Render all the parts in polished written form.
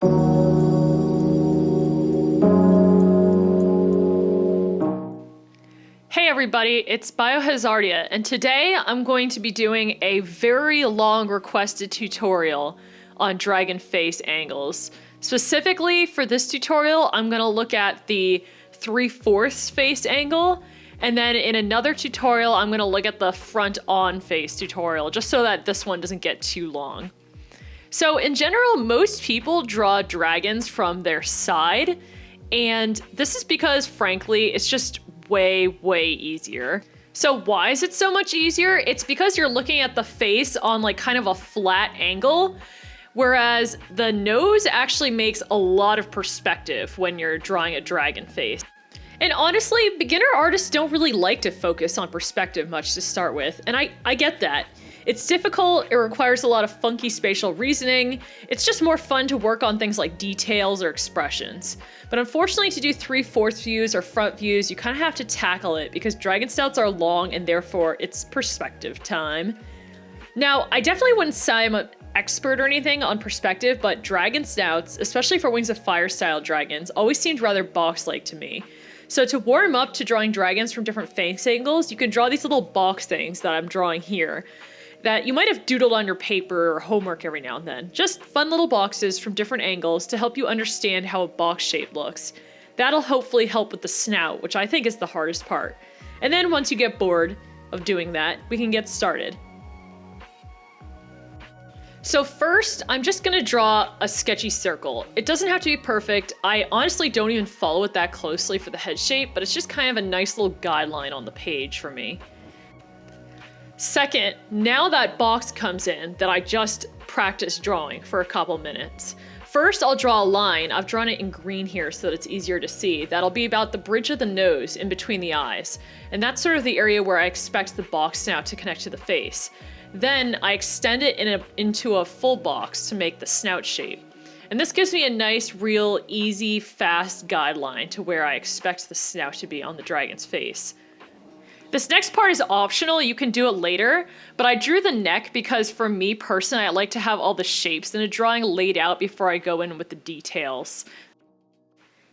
Hey everybody, it's BIOHAZARDIA, and today I'm going to be doing a very long requested tutorial on dragon face angles. Specifically for this tutorial, I'm going to look at the 3/4 face angle, and then in another tutorial, I'm going to look at the front on face tutorial, just so that this one doesn't get too long. So in general, most people draw dragons from their side, and this is because, frankly, it's just way easier. So why is it so much easier? It's because you're looking at the face on like kind of a flat angle, whereas the nose actually makes a lot of perspective when you're drawing a dragon face. And honestly, beginner artists don't really like to focus on perspective much to start with, and I get that. It's difficult, it requires a lot of funky spatial reasoning, it's just more fun to work on things like details or expressions. But unfortunately, to do 3/4 views or front views, you kind of have to tackle it because dragon snouts are long and therefore it's perspective time. Now, I definitely wouldn't say I'm an expert or anything on perspective, but dragon snouts, especially for Wings of Fire style dragons, always seemed rather box-like to me. So to warm up to drawing dragons from different face angles, you can draw these little box things that I'm drawing here that you might have doodled on your paper or homework every now and then. Just fun little boxes from different angles to help you understand how a box shape looks. That'll hopefully help with the snout, which I think is the hardest part. And then once you get bored of doing that, we can get started. So first, I'm just gonna draw a sketchy circle. It doesn't have to be perfect. I honestly don't even follow it that closely for the head shape, but it's just kind of a nice little guideline on the page for me. Second, now that box comes in that I just practiced drawing for a couple minutes. First, I'll draw a line. I've drawn it in green here so that it's easier to see. That'll be about the bridge of the nose in between the eyes. And that's sort of the area where I expect the box snout to connect to the face. Then I extend it into a full box to make the snout shape. And this gives me a nice, real, easy, fast guideline to where I expect the snout to be on the dragon's face. This next part is optional, you can do it later, but I drew the neck because for me personally, I like to have all the shapes in a drawing laid out before I go in with the details.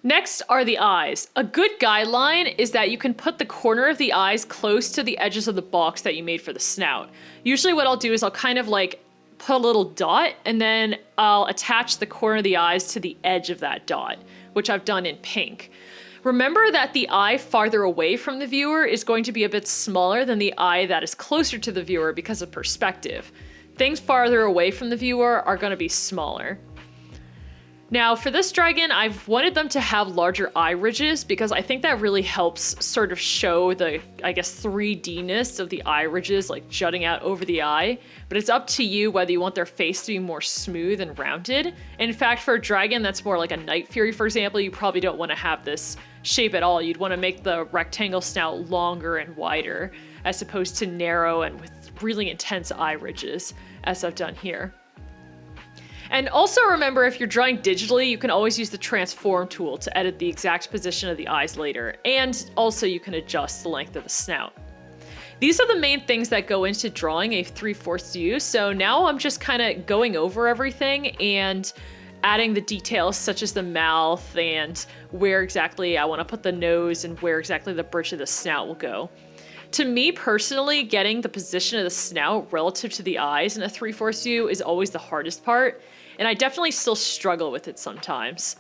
Next are the eyes. A good guideline is that you can put the corner of the eyes close to the edges of the box that you made for the snout. Usually what I'll do is I'll kind of like put a little dot and then I'll attach the corner of the eyes to the edge of that dot, which I've done in pink. Remember that the eye farther away from the viewer is going to be a bit smaller than the eye that is closer to the viewer because of perspective. Things farther away from the viewer are going to be smaller. Now for this dragon, I've wanted them to have larger eye ridges because I think that really helps sort of show the, I guess, 3D-ness of the eye ridges like jutting out over the eye. But it's up to you whether you want their face to be more smooth and rounded. And in fact, for a dragon that's more like a Night Fury, for example, you probably don't want to have this shape at all. You'd want to make the rectangle snout longer and wider as opposed to narrow and with really intense eye ridges as I've done here. And also remember, if you're drawing digitally, you can always use the transform tool to edit the exact position of the eyes later. And also you can adjust the length of the snout. These are the main things that go into drawing a 3/4 view. So now I'm just kind of going over everything and adding the details such as the mouth and where exactly I want to put the nose and where exactly the bridge of the snout will go. To me personally, getting the position of the snout relative to the eyes in a 3/4 view is always the hardest part, and I definitely still struggle with it sometimes.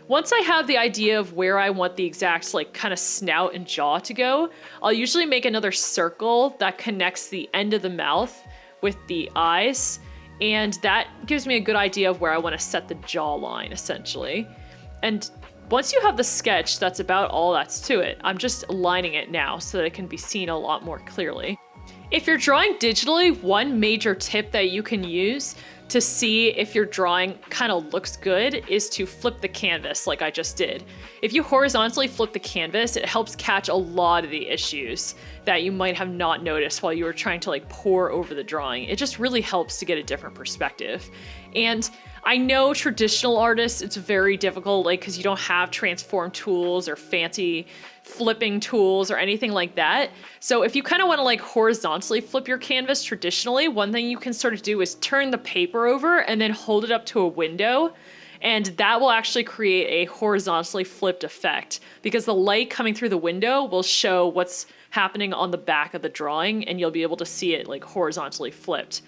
Once I have the idea of where I want the exact like kind of snout and jaw to go, I'll usually make another circle that connects the end of the mouth with the eyes, and that gives me a good idea of where I want to set the jawline essentially. And once you have the sketch, that's about all that's to it. I'm just aligning it now so that it can be seen a lot more clearly. If you're drawing digitally, one major tip that you can use to see if your drawing kind of looks good is to flip the canvas like I just did. If you horizontally flip the canvas, it helps catch a lot of the issues that you might have not noticed while you were trying to like pour over the drawing. It just really helps to get a different perspective. And I know traditional artists, it's very difficult, like, because you don't have transform tools or fancy flipping tools or anything like that. So if you kind of want to like horizontally flip your canvas traditionally, one thing you can sort of do is turn the paper over and then hold it up to a window. And that will actually create a horizontally flipped effect because the light coming through the window will show what's happening on the back of the drawing, and you'll be able to see it like horizontally flipped.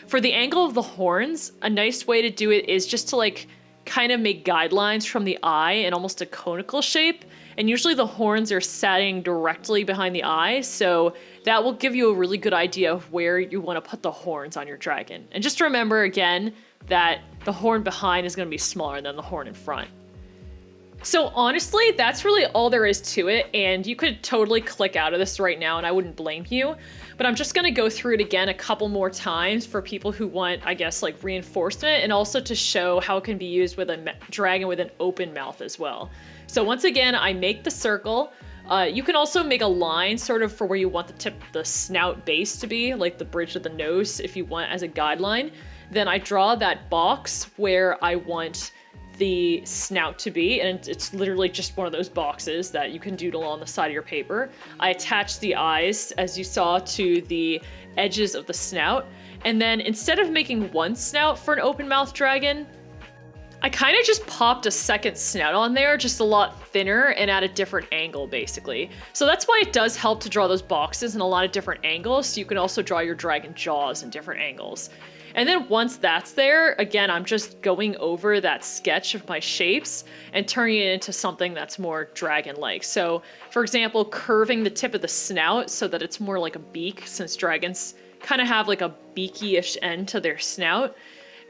For the angle of the horns, a nice way to do it is just to like kind of make guidelines from the eye in almost a conical shape. And usually the horns are setting directly behind the eye, so that will give you a really good idea of where you want to put the horns on your dragon. And just remember again that the horn behind is going to be smaller than the horn in front. So honestly, that's really all there is to it, and you could totally click out of this right now and I wouldn't blame you. But I'm just gonna go through it again a couple more times for people who want, I guess, like reinforcement, and also to show how it can be used with a dragon with an open mouth as well. So once again, I make the circle. You can also make a line sort of for where you want the tip of the snout base to be, like the bridge of the nose if you want as a guideline. Then I draw that box where I want the snout to be, and it's literally just one of those boxes that you can doodle on the side of your paper. I attach the eyes, as you saw, to the edges of the snout, and then instead of making one snout for an open mouth dragon, I kind of just popped a second snout on there, just a lot thinner and at a different angle, basically. So that's why it does help to draw those boxes in a lot of different angles, so you can also draw your dragon jaws in different angles. And then once that's there, again, I'm just going over that sketch of my shapes and turning it into something that's more dragon-like. So, for example, curving the tip of the snout so that it's more like a beak, since dragons kind of have like a beaky-ish end to their snout,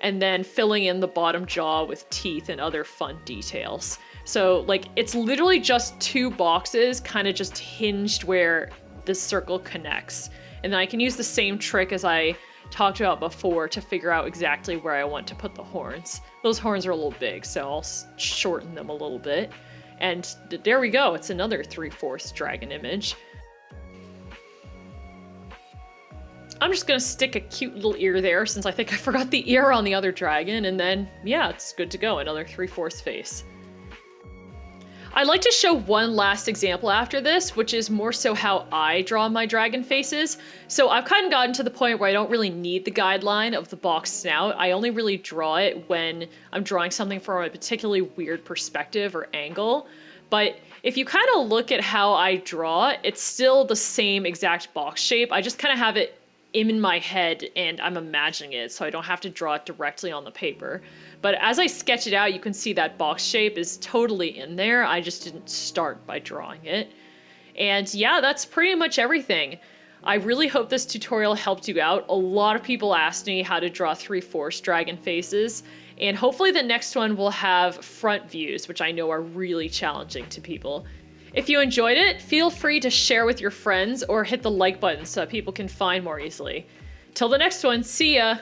and then filling in the bottom jaw with teeth and other fun details. So, like, it's literally just two boxes kind of just hinged where the circle connects. And then I can use the same trick as I talked about before to figure out exactly where I want to put the horns. Those horns are a little big, so I'll shorten them a little bit. And there we go, it's another 3/4 dragon image. I'm just gonna stick a cute little ear there since I think I forgot the ear on the other dragon, and then yeah, it's good to go, another 3/4 face. I'd like to show one last example after this, which is more so how I draw my dragon faces. So I've kind of gotten to the point where I don't really need the guideline of the box snout. I only really draw it when I'm drawing something from a particularly weird perspective or angle. But if you kind of look at how I draw, it's still the same exact box shape. I just kind of have it in my head and I'm imagining it, so I don't have to draw it directly on the paper. But as I sketch it out, you can see that box shape is totally in there. I just didn't start by drawing it. And yeah, that's pretty much everything. I really hope this tutorial helped you out. A lot of people asked me how to draw 3/4 dragon faces, and hopefully the next one will have front views, which I know are really challenging to people. If you enjoyed it, feel free to share with your friends or hit the like button so that people can find more easily. Till the next one, see ya!